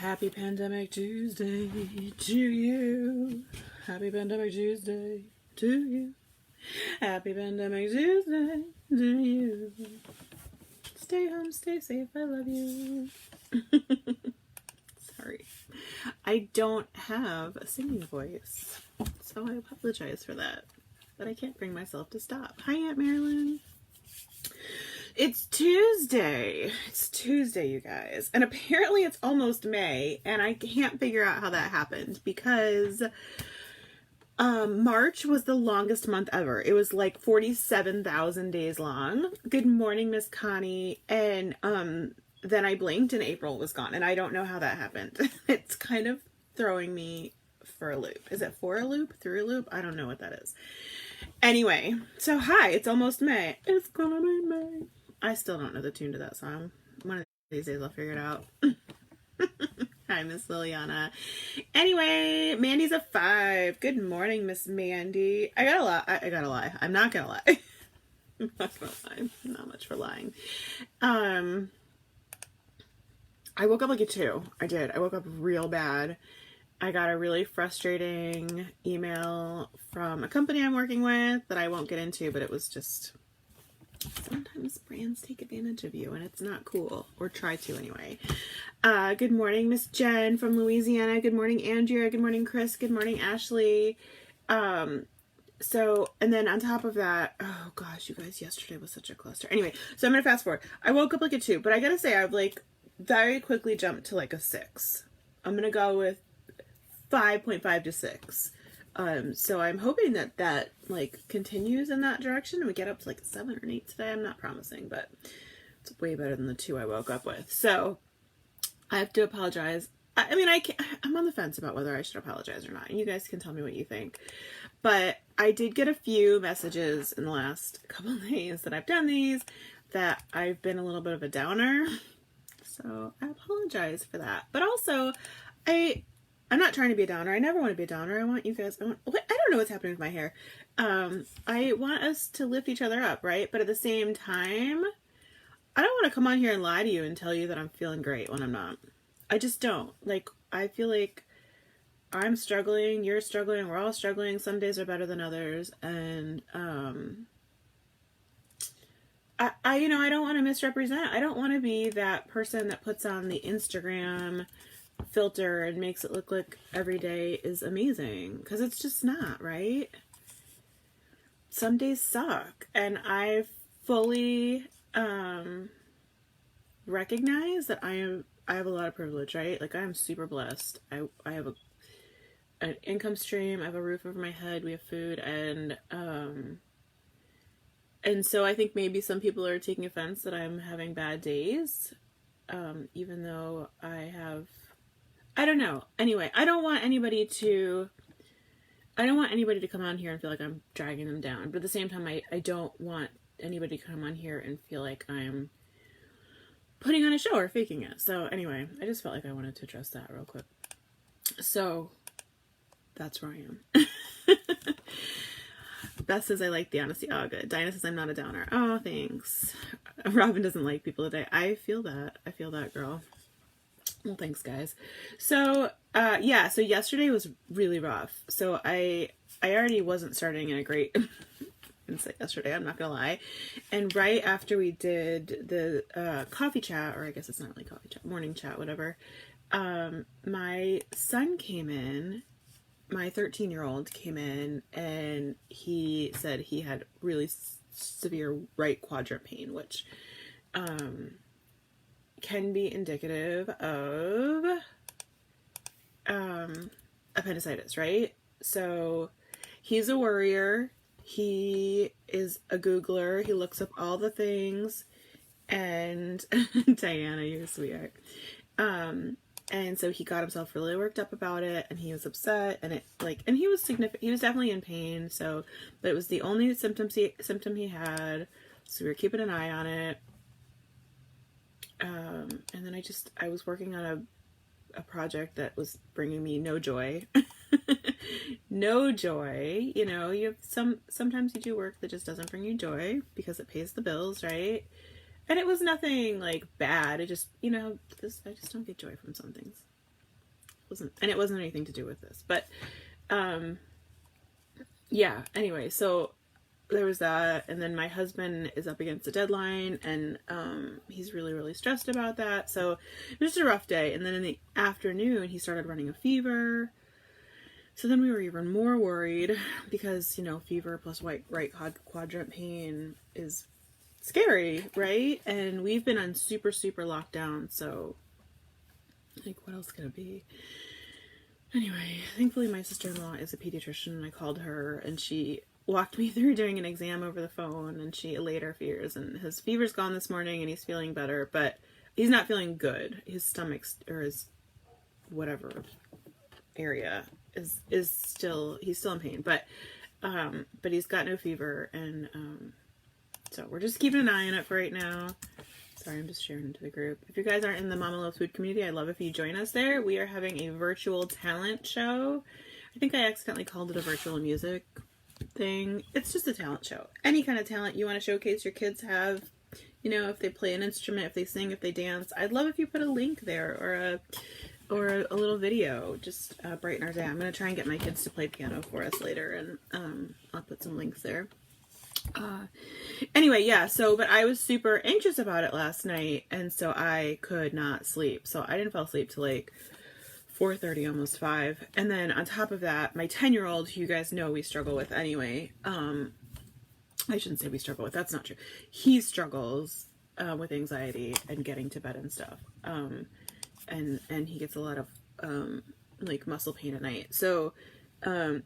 Happy Pandemic Tuesday to you. Happy Pandemic Tuesday to you. Happy Pandemic Tuesday to you. Stay home, stay safe, I love you. Sorry. I don't have a singing voice, so I apologize for that. But I can't bring myself to stop. Hi, Aunt Marilyn. It's Tuesday. It's Tuesday, you guys. And apparently it's almost May, and I can't figure out how that happened because March was the longest month ever. It was like 47,000 days long. Good morning, Miss Connie. And then I blinked and April was gone, and I don't know how that happened. It's kind of throwing me for a loop. Is it for a loop? Through a loop? I don't know what that is. Anyway, so hi, it's almost May. It's gonna be May. I still don't know the tune to that song. One of these days I'll figure it out. Hi, Miss Liliana. Anyway, Mandy's a 5. Good morning, Miss Mandy. I gotta lie. I'm not gonna lie. I'm not gonna lie. Not much for lying. I woke up like a 2. I did. I woke up real bad. I got a really frustrating email from a company I'm working with that I won't get into, but it was just, sometimes brands take advantage of you and it's not cool, or try to anyway. Good morning, Miss Jen from Louisiana. Good morning, Andrea. Good morning, Chris. Good morning, Ashley. And then on top of that, oh gosh, you guys, yesterday was such a cluster. Anyway, so I'm going to fast forward. I woke up like a 2, but I gotta say I've like very quickly jumped to like a 6. I'm going to go with 5.5 to 6. So I'm hoping that like continues in that direction and we get up to like 7 or 8 today. I'm not promising, but it's way better than the 2 I woke up with. So I have to apologize. I'm on the fence about whether I should apologize or not. And you guys can tell me what you think. But I did get a few messages in the last couple of days that I've done these that I've been a little bit of a downer. So I apologize for that. But also, I'm not trying to be a downer. I never want to be a downer. I want you guys, I don't know what's happening with my hair. I want us to lift each other up, right? But at the same time, I don't want to come on here and lie to you and tell you that I'm feeling great when I'm not. I just don't. Like, I feel like I'm struggling, you're struggling, we're all struggling. Some days are better than others. And, I don't want to misrepresent. I don't want to be that person that puts on the Instagram filter and makes it look like every day is amazing, because it's just not, right? Some days suck, and I fully recognize that I have a lot of privilege, right? Like, I'm super blessed. I have an income stream, I have a roof over my head, we have food, and so I think maybe some people are taking offense that I'm having bad days, even though I don't know. Anyway, I don't want anybody to come on here and feel like I'm dragging them down. But at the same time, I don't want anybody to come on here and feel like I'm putting on a show or faking it. So anyway, I just felt like I wanted to address that real quick. So that's where I am. Beth says I like the honesty. Oh, good. Dinah says I'm not a downer. Oh, thanks. Robin doesn't like people today. I feel that, girl. Well, thanks, guys. So, so yesterday was really rough. So I already wasn't starting in a great insight yesterday, I'm not gonna lie. And right after we did the coffee chat, or I guess it's not really coffee chat, morning chat, whatever, my son came in, my 13-year-old came in, and he said he had really severe right quadrant pain, which can be indicative of appendicitis, right? So he's a worrier. He is a Googler. He looks up all the things. And Diana, you're a sweetheart. And so he got himself really worked up about it, and he was upset, and he was definitely in pain. So, but it was the only symptom he had. So we were keeping an eye on it. And then I was working on a project that was bringing me no joy. No joy. You know, sometimes you do work that just doesn't bring you joy because it pays the bills, right? And it was nothing like bad. It just, I just don't get joy from some things. it wasn't anything to do with this, but, yeah, anyway, so there was that, and then my husband is up against a deadline, and, he's really, really stressed about that, so it was just a rough day, and then in the afternoon, he started running a fever, so then we were even more worried, because, you know, fever plus right quadrant pain is scary, right? And we've been on super, super lockdown, so, like, what else could it be? Anyway, thankfully my sister-in-law is a pediatrician, and I called her, and she walked me through doing an exam over the phone, and she allayed our fears, and his fever's gone this morning, and he's feeling better, but he's not feeling good. His stomach, or his whatever area is still, he's still in pain, but he's got no fever, and so we're just keeping an eye on it for right now. Sorry, I'm just sharing into the group. If you guys aren't in the Mama Loves Food community, I'd love if you join us there. We are having a virtual talent show. I think I accidentally called it a virtual music thing. It's just a talent show. Any kind of talent you want to showcase your kids have, you know, if they play an instrument, if they sing, if they dance. I'd love if you put a link there, or a little video. Just brighten our day. I'm going to try and get my kids to play piano for us later, and I'll put some links there. Anyway, yeah, so, but I was super anxious about it last night, and so I could not sleep. So I didn't fall asleep till like 4:30, almost 5. And then on top of that, my 10-year-old, who you guys know we struggle with anyway, I shouldn't say we struggle with, that's not true. He struggles with anxiety and getting to bed and stuff. And he gets a lot of like muscle pain at night. So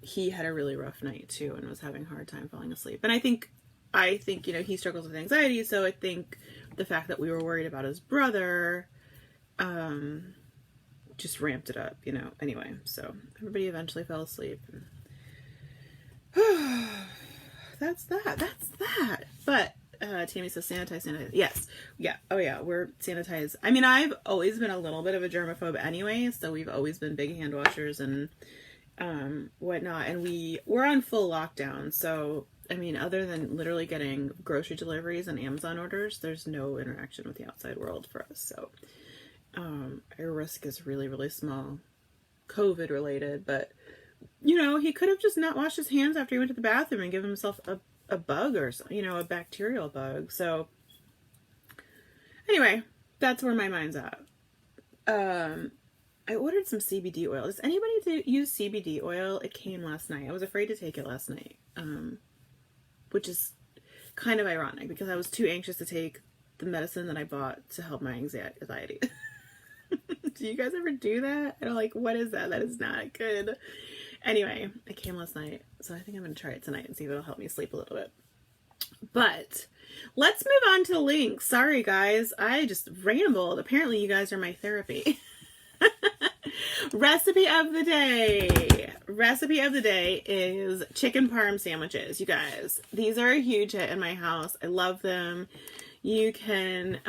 he had a really rough night too, and was having a hard time falling asleep. And I think, you know, he struggles with anxiety, so I think the fact that we were worried about his brother, just ramped it up, you know. Anyway, so everybody eventually fell asleep. That's that. But, Tammy says sanitize. Yes. Yeah. Oh yeah, we're sanitized. I mean, I've always been a little bit of a germaphobe anyway, so we've always been big hand washers and whatnot, and we're on full lockdown, so I mean, other than literally getting grocery deliveries and Amazon orders, there's no interaction with the outside world for us, so our risk is really, really small, COVID related. But you know, he could have just not washed his hands after he went to the bathroom and given himself a bug, or, you know, a bacterial bug. So anyway, that's where my mind's at. I ordered some CBD oil. Does anybody use CBD oil? It came last night. I was afraid to take it last night, which is kind of ironic because I was too anxious to take the medicine that I bought to help my anxiety. Do you guys ever do that? And I'm like, what is that? That is not good. Anyway, it came last night, so I think I'm going to try it tonight and see if it'll help me sleep a little bit. But let's move on to the links. Sorry, guys. I just rambled. Apparently, you guys are my therapy. Recipe of the day. Recipe of the day is chicken parm sandwiches. You guys, these are a huge hit in my house. I love them. You can,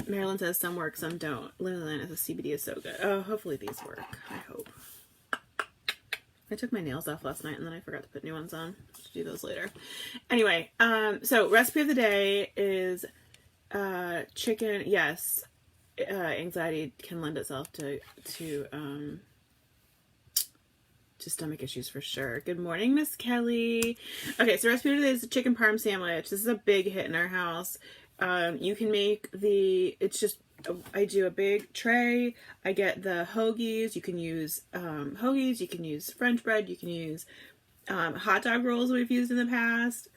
Marilyn says some work, some don't. Lillian says CBD is so good. Oh, hopefully these work. I hope. I took my nails off last night and then I forgot to put new ones on. I'll do those later. Anyway, so recipe of the day is chicken. Yes, anxiety can lend itself to stomach issues for sure. Good morning, Miss Kelly. Okay, so recipe of the day is a chicken parm sandwich. This is a big hit in our house. You can make I do a big tray. I get the hoagies. You can use hoagies. You can use French bread. You can use hot dog rolls we've used in the past.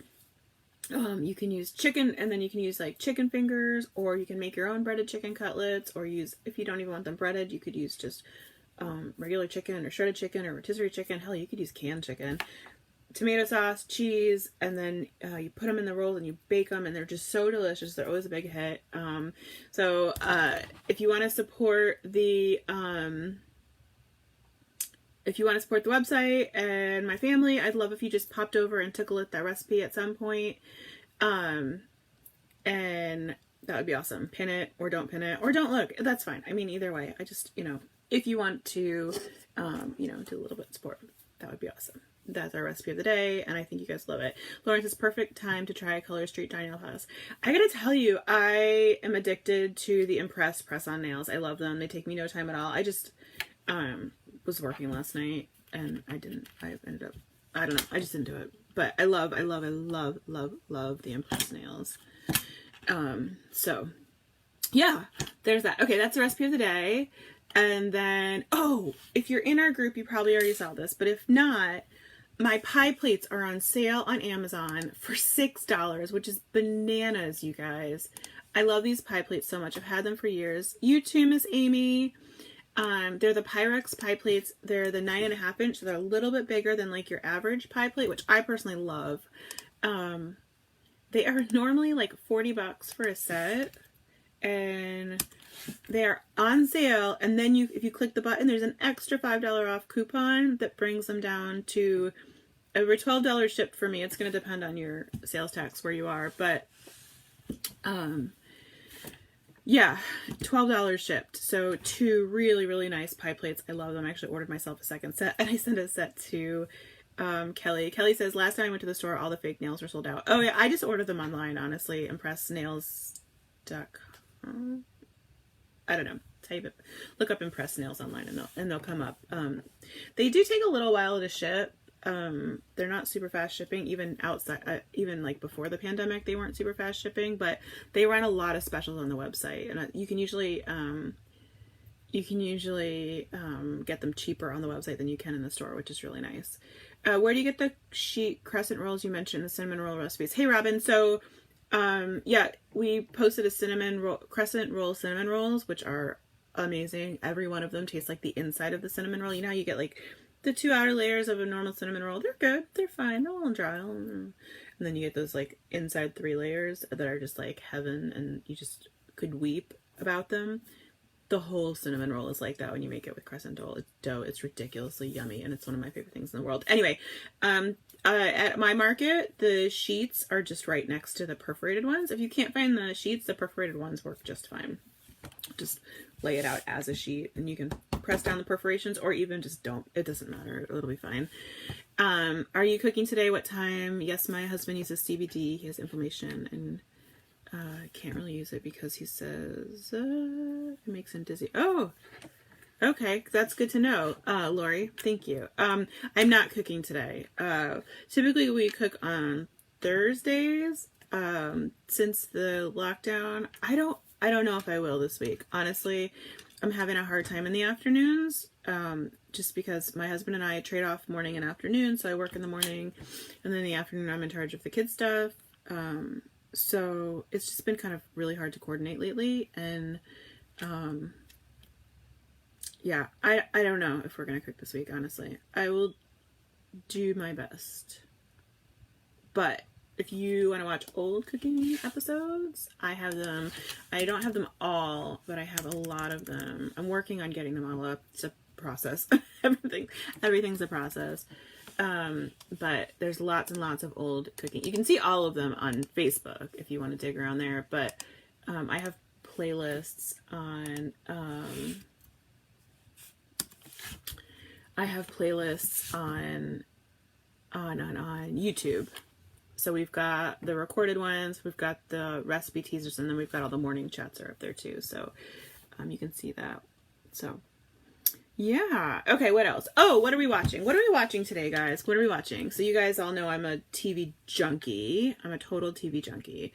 You can use chicken, and then you can use like chicken fingers, or you can make your own breaded chicken cutlets, or use, if you don't even want them breaded, you could use just regular chicken or shredded chicken or rotisserie chicken. Hell, you could use canned chicken. Tomato sauce, cheese, and then you put them in the rolls and you bake them, and they're just so delicious. They're always a big hit. So if you want to support the website and my family, I'd love if you just popped over and took a look at that recipe at some point. And that would be awesome. Pin it or don't pin it or don't look. That's fine. I mean, either way, I just, if you want to, do a little bit of support, that would be awesome. That's our recipe of the day, and I think you guys love it. Lawrence, it's perfect time to try Color Street Dry Nail Polish. I gotta tell you, I am addicted to the Impress press-on nails. I love them. They take me no time at all. was working last night and I ended up, I don't know, I just didn't do it. But I love the impressed nails. So yeah, there's that. Okay, that's the recipe of the day. And then, oh, if you're in our group, you probably already saw this, but if not, my pie plates are on sale on Amazon for $6, which is bananas, you guys. I love these pie plates so much. I've had them for years. You too, Miss Amy. They're the Pyrex pie plates. They're the 9.5 inch. So they're a little bit bigger than like your average pie plate, which I personally love. They are normally like $40 for a set, and they are on sale. And then if you click the button, there's an extra $5 off coupon that brings them down to over $12 shipped for me. It's going to depend on your sales tax where you are, but yeah, $12 shipped. So 2 really, really nice pie plates. I love them. I actually ordered myself a second set, and I sent a set to Kelly. Kelly says, last time I went to the store, all the fake nails were sold out. Oh yeah, I just ordered them online, honestly. ImpressNails.com. I don't know. Type it. Look up Impressed Nails online and they'll come up. They do take a little while to ship. They're not super fast shipping, even outside, even like before the pandemic, they weren't super fast shipping, but they run a lot of specials on the website, and you can usually get them cheaper on the website than you can in the store, which is really nice. Where do you get the sheet crescent rolls? You mentioned the cinnamon roll recipes. Hey, Robin. So, yeah, we posted a crescent roll cinnamon rolls, which are amazing. Every one of them tastes like the inside of the cinnamon roll. You know how you get like the 2 outer layers of a normal cinnamon roll? They're good. They're fine. They're a little dry. And then you get those like inside 3 layers that are just like heaven, and you just could weep about them. The whole cinnamon roll is like that when you make it with crescent dough. It's ridiculously yummy, and it's one of my favorite things in the world. Anyway, at my market, the sheets are just right next to the perforated ones. If you can't find the sheets, the perforated ones work just fine. Just lay it out as a sheet, and you can press down the perforations, or even just don't. It doesn't matter. It'll be fine. Are you cooking today? What time? Yes, my husband uses CBD. He has inflammation, and can't really use it because he says it makes him dizzy. Oh, okay, that's good to know, Lori. Thank you. I'm not cooking today. Typically we cook on Thursdays. Since the lockdown, I don't know if I will this week. Honestly, I'm having a hard time in the afternoons. Just because my husband and I trade off morning and afternoon, so I work in the morning, and then in the afternoon I'm in charge of the kids stuff. So it's just been kind of really hard to coordinate lately, and yeah, I don't know if we're gonna cook this week, honestly. I will do my best, but if you want to watch old cooking episodes, I have them. I don't have them all, but I have a lot of them. I'm working on getting them all up. It's a process. Everything's a process. But there's lots and lots of old cooking. You can see all of them on Facebook if you want to dig around there. But I have playlists on YouTube. So we've got the recorded ones, we've got the recipe teasers, and then we've got all the morning chats are up there too. So you can see that. So yeah. Okay, what else? Oh, what are we watching? What are we watching today, guys? What are we watching? So you guys all know I'm a TV junkie. I'm a total TV junkie.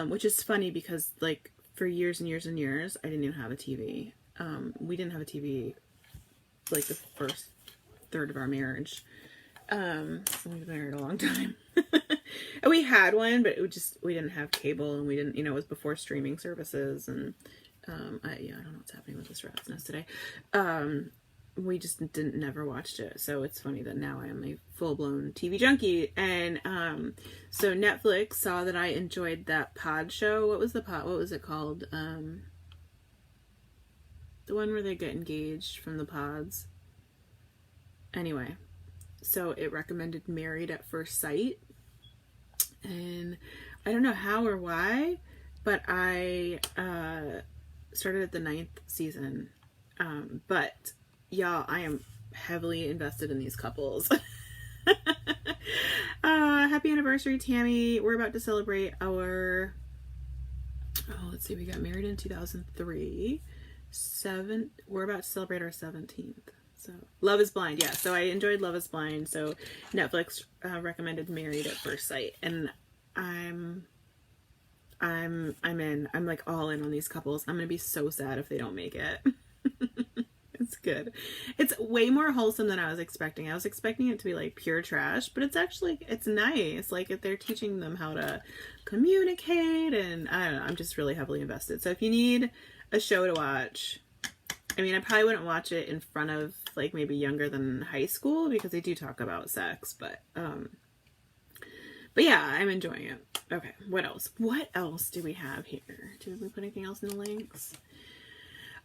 Which is funny because like for years and years and years, I didn't even have a TV. We didn't have a TV like the first third of our marriage. We've been married a long time. And we had one, but we didn't have cable, and we didn't, it was before streaming services, and I don't know what's happening with this rat's nest today. We just never watched it. So it's funny that now I am a full-blown TV junkie. And so Netflix saw that I enjoyed that pod show. What was it called? The one where they get engaged from the pods. Anyway, so it recommended Married at First Sight. And I don't know how or why, but I started at the 9th season. But y'all, I am heavily invested in these couples. Happy anniversary, Tammy. We're about to celebrate our, let's see, we got married in 2003. we're about to celebrate our 17th. So Love is Blind. Yeah. So I enjoyed Love is Blind. So Netflix recommended Married at First Sight, and I'm in. I'm like all in on these couples. I'm going to be so sad if they don't make it. It's good. It's way more wholesome than I was expecting. I was expecting it to be like pure trash, but it's actually, it's nice. Like if they're teaching them how to communicate, and I don't know, I'm just really heavily invested. So if you need a show to watch, I mean, I probably wouldn't watch it in front of like maybe younger than high school because they do talk about sex, but yeah, I'm enjoying it. Okay, what else? What else do we have here? Did we put anything else in the links?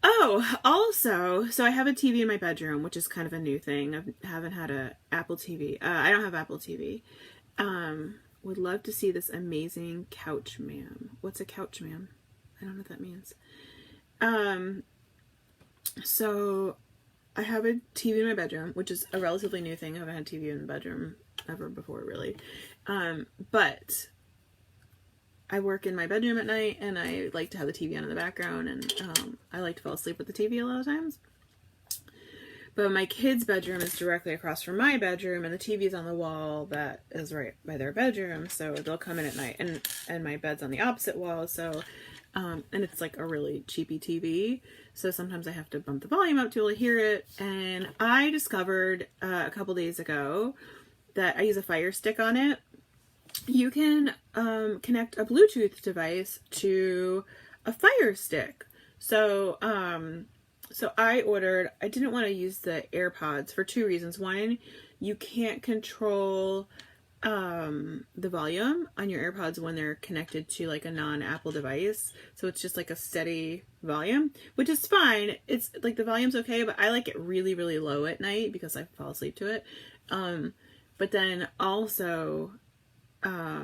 Oh, also, so I have a TV in my bedroom, which is kind of a new thing. I haven't had a Apple TV. I don't have Apple TV. Would love to see this amazing couch ma'am. What's a couch ma'am? I don't know what that means. So I have a TV in my bedroom, which is a relatively new thing. I haven't had a TV in the bedroom ever before, really. But I work in my bedroom at night, and I like to have the TV on in the background, and I like to fall asleep with the TV a lot of times. But my kids' bedroom is directly across from my bedroom, and the TV is on the wall that is right by their bedroom, so they'll come in at night, and my bed's on the opposite wall, so and it's like a really cheapy TV, so sometimes I have to bump the volume up to be able to hear it. And I discovered a couple days ago that I use a Fire Stick on it. You can connect a Bluetooth device to a Fire Stick. So I didn't want to use the AirPods for two reasons. One, you can't control the volume on your AirPods when they're connected to like a non-Apple device. So it's just like a steady volume, which is fine. It's like the volume's okay, but I like it really, really low at night because I fall asleep to it. But then also, I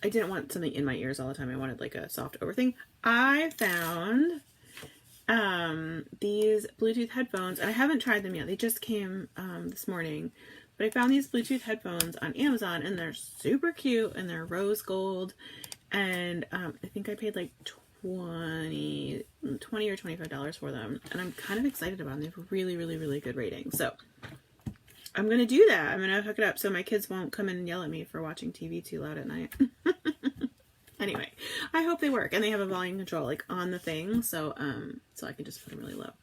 didn't want something in my ears all the time. I wanted like a soft over thing. I found these Bluetooth headphones, and I haven't tried them yet. They just came this morning. But I found these Bluetooth headphones on Amazon, and they're super cute, and they're rose gold. And I think I paid like $20 or $25 for them. And I'm kind of excited about them. They have really, really, really good ratings. So I'm going to do that. I'm going to hook it up so my kids won't come in and yell at me for watching TV too loud at night. Anyway, I hope they work. And they have a volume control like on the thing, so I can just put them really low.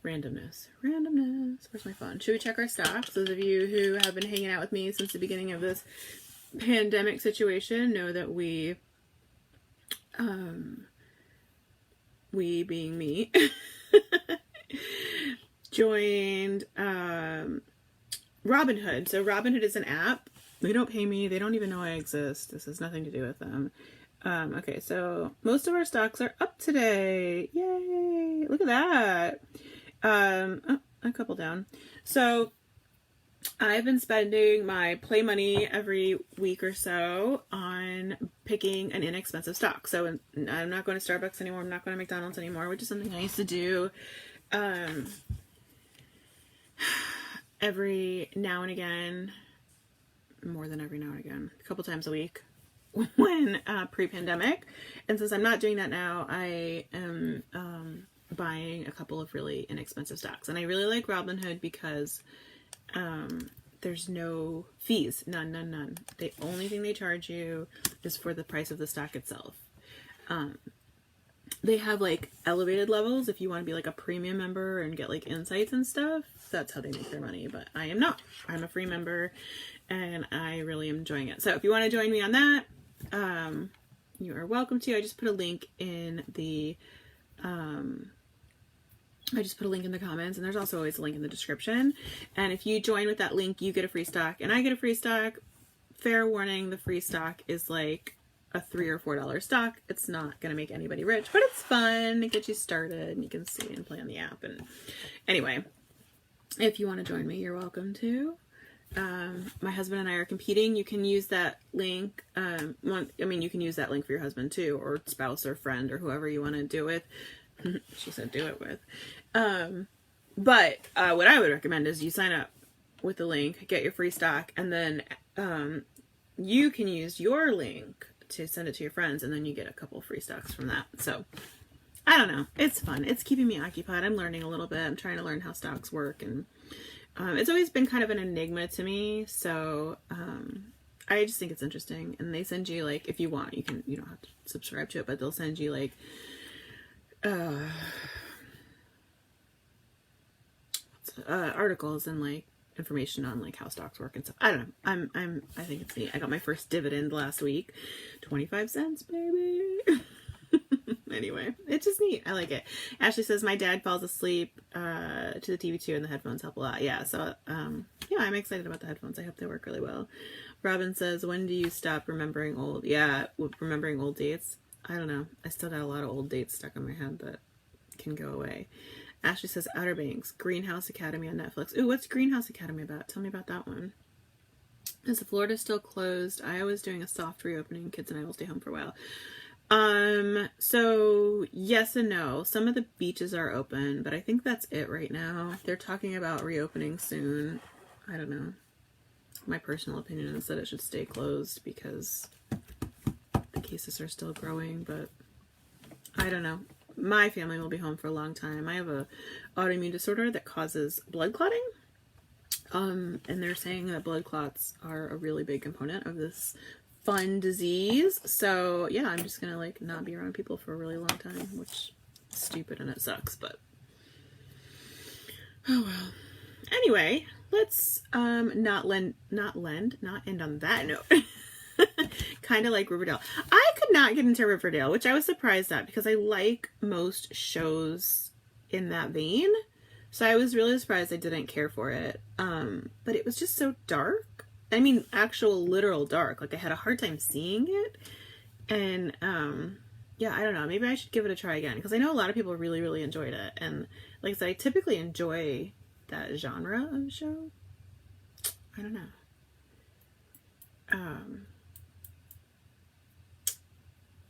Randomness. Where's my phone? Should we check our stocks? Those of you who have been hanging out with me since the beginning of this pandemic situation know that we being me, joined Robinhood. So Robinhood is an app. They don't pay me. They don't even know I exist. This has nothing to do with them. Okay, so most of our stocks are up today. Yay! Look at that. A couple down. So I've been spending my play money every week or so on picking an inexpensive stock. So I'm not going to Starbucks anymore. I'm not going to McDonald's anymore, which is something I used to do every now and again, more than every now and again, a couple times a week when pre-pandemic. And since I'm not doing that now, I am buying a couple of really inexpensive stocks. And I really like Robinhood because there's no fees. None. The only thing they charge you is for the price of the stock itself. They have like elevated levels if you want to be like a premium member and get like insights and stuff. That's how they make their money, but I am not. I'm a free member and I really am enjoying it. So if you want to join me on that, you are welcome to. I just put a link in the comments, and there's also always a link in the description. And if you join with that link, you get a free stock and I get a free stock. Fair warning, the free stock is like a $3 or $4 stock. It's not going to make anybody rich, but it's fun. It gets you started and you can see and play on the app. And anyway, if you want to join me, you're welcome to. My husband and I are competing. You can use that link. You can use that link for your husband too, or spouse or friend or whoever you want to do it with. She said do it with. But what I would recommend is you sign up with the link, get your free stock, and then you can use your link to send it to your friends, and then you get a couple free stocks from that. So I don't know. It's fun. It's keeping me occupied. I'm learning a little bit. I'm trying to learn how stocks work, and it's always been kind of an enigma to me. So I just think it's interesting. And they send you, like, if you want, you don't have to subscribe to it, but they'll send you like articles and like information on like how stocks work and stuff. I don't know. I think it's neat. I got my first dividend last week. 25 cents, baby. Anyway, it's just neat. I like it. Ashley says my dad falls asleep to the TV too, and the headphones help a lot. Yeah, so yeah, I'm excited about the headphones. I hope they work really well. Robin says, when do you stop remembering old? Yeah, remembering old dates. I don't know. I still got a lot of old dates stuck in my head that can go away. Ashley says Outer Banks, Greenhouse Academy on Netflix. Ooh, what's Greenhouse Academy about? Tell me about that one. Is Florida still closed? Iowa's doing a soft reopening. Kids and I will stay home for a while. So yes and no. Some of the beaches are open, but I think that's it right now. They're talking about reopening soon. I don't know. My personal opinion is that it should stay closed because the cases are still growing, but I don't know. My family will be home for a long time. I have a autoimmune disorder that causes blood clotting. And they're saying that blood clots are a really big component of this fun disease. So yeah, I'm just gonna like not be around people for a really long time, which is stupid and it sucks, but oh well. Anyway, let's not end on that note. Kind of like Riverdale. I could not get into Riverdale, which I was surprised at because I like most shows in that vein. So I was really surprised I didn't care for it. But it was just so dark. I mean, actual literal dark. Like I had a hard time seeing it. And yeah, I don't know. Maybe I should give it a try again because I know a lot of people really, really enjoyed it. And like I said, I typically enjoy that genre of show. I don't know.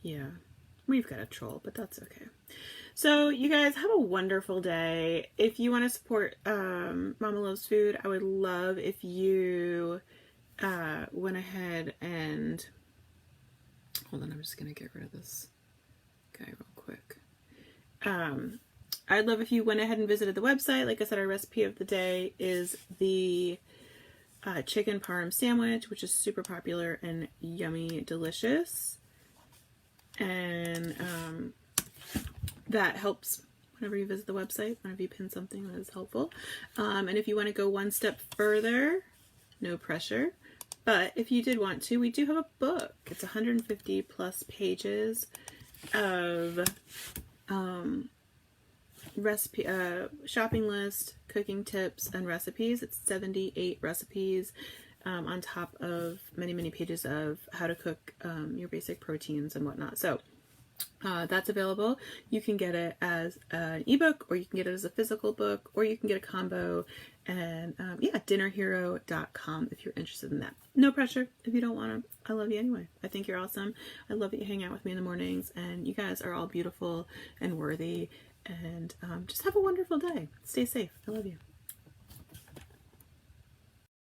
Yeah, we've got a troll, but that's okay. So you guys have a wonderful day. If you want to support Mama Loves Food, I would love if you went ahead and hold on, I'm just gonna get rid of this guy real quick. I'd love if you went ahead and visited the website. Like I said, our recipe of the day is the chicken parm sandwich, which is super popular and yummy, delicious. And that helps whenever you visit the website, whenever you pin something that is helpful. And if you want to go one step further, no pressure. But if you did want to, we do have a book. It's 150 plus pages of recipe, shopping list, cooking tips, and recipes. It's 78 recipes on top of many, many pages of how to cook your basic proteins and whatnot. So that's available. You can get it as an ebook, or you can get it as a physical book, or you can get a combo. And yeah, dinnerhero.com if you're interested in that. No pressure if you don't want to. I love you anyway. I think you're awesome. I love that you hang out with me in the mornings, and you guys are all beautiful and worthy. And just have a wonderful day. Stay safe. I love you.